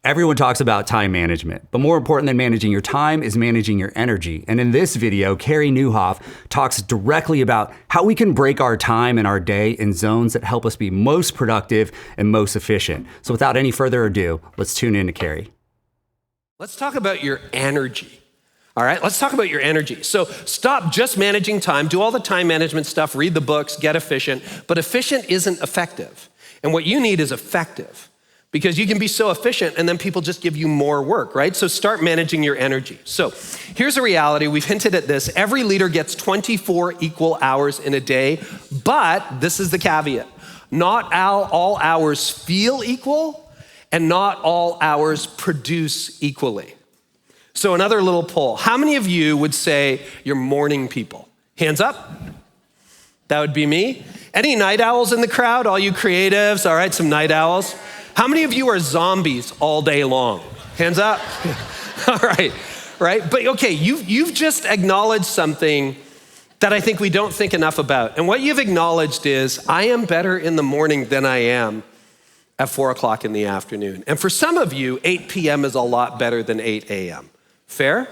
Everyone talks about time management, but more important than managing your time is managing your energy. And in this video, Carey Nieuwhof talks directly about how we can break our time and our day in zones that help us be most productive and most efficient. So without any further ado, let's tune in to Carey. Let's talk about your energy. All right, let's talk about your energy. So stop just managing time, do all the time management stuff, read the books, get efficient, but efficient isn't effective. And what you need is effective. Because you can be so efficient and then people just give you more work, right? So start managing your energy. So here's a reality, we've hinted at this. Every leader gets 24 equal hours in a day, but this is the caveat. Not all hours feel equal and not all hours produce equally. So another little poll. How many of you would say you're morning people? Hands up. That would be me. Any night owls in the crowd? All you creatives, all right, some night owls. How many of you are zombies all day long? Hands up. All right, right? But okay, you've just acknowledged something that I think we don't think enough about. And what you've acknowledged is, I am better in the morning than I am at 4 o'clock in the afternoon. And for some of you, 8 p.m. is a lot better than 8 a.m. Fair?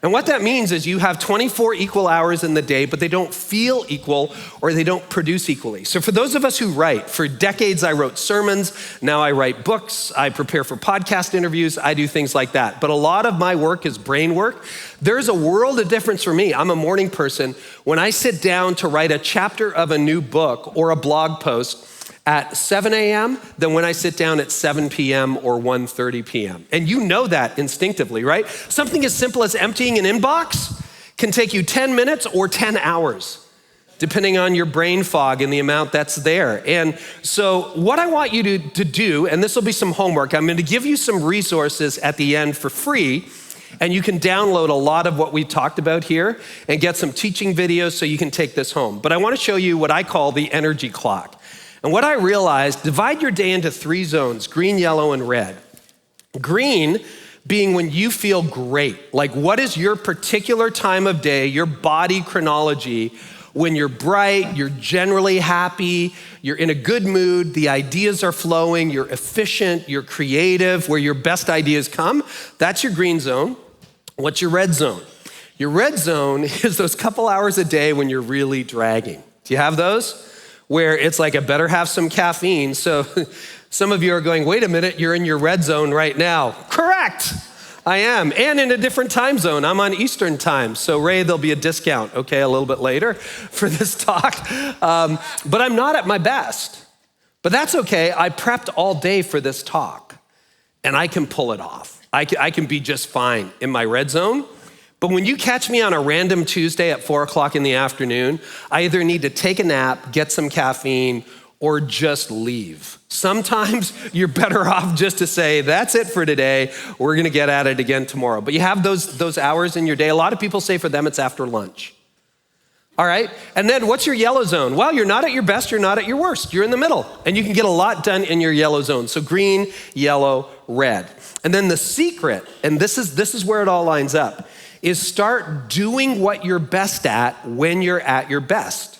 And what that means is you have 24 equal hours in the day, but they don't feel equal or they don't produce equally. So for those of us who write, for decades I wrote sermons, now I write books, I prepare for podcast interviews, I do things like that. But a lot of my work is brain work. There's a world of difference for me. I'm a morning person. When I sit down to write a chapter of a new book or a blog post, at 7 a.m. than when I sit down at 7 p.m. or 1:30 p.m. And you know that instinctively, right? Something as simple as emptying an inbox can take you 10 minutes or 10 hours, depending on your brain fog and the amount that's there. And so what I want you to do, and this will be some homework, I'm gonna give you some resources at the end for free, and you can download a lot of what we talked about here and get some teaching videos so you can take this home. But I wanna show you what I call the energy clock. And what I realized, divide your day into 3 zones, green, yellow, and red. Green being when you feel great. Like what is your particular time of day, your body chronology, when you're bright, you're generally happy, you're in a good mood, the ideas are flowing, you're efficient, you're creative, where your best ideas come. That's your green zone. What's your red zone? Your red zone is those couple hours a day when you're really dragging. Do you have those? Where it's like, I better have some caffeine. So some of you are going, wait a minute, you're in your red zone right now. Correct, I am, and in a different time zone. I'm on Eastern time. So Ray, there'll be a discount, okay, a little bit later for this talk. But I'm not at my best. But that's okay, I prepped all day for this talk and I can pull it off. I can be just fine in my red zone. But when you catch me on a random Tuesday at 4 o'clock in the afternoon, I either need to take a nap, get some caffeine, or just leave. Sometimes you're better off just to say, that's it for today. We're gonna get at it again tomorrow. But you have those hours in your day. A lot of people say for them it's after lunch. All right, and then what's your yellow zone? Well, you're not at your best, you're not at your worst. You're in the middle, and you can get a lot done in your yellow zone. So green, yellow, red. And then the secret, and this is where it all lines up, is start doing what you're best at when you're at your best.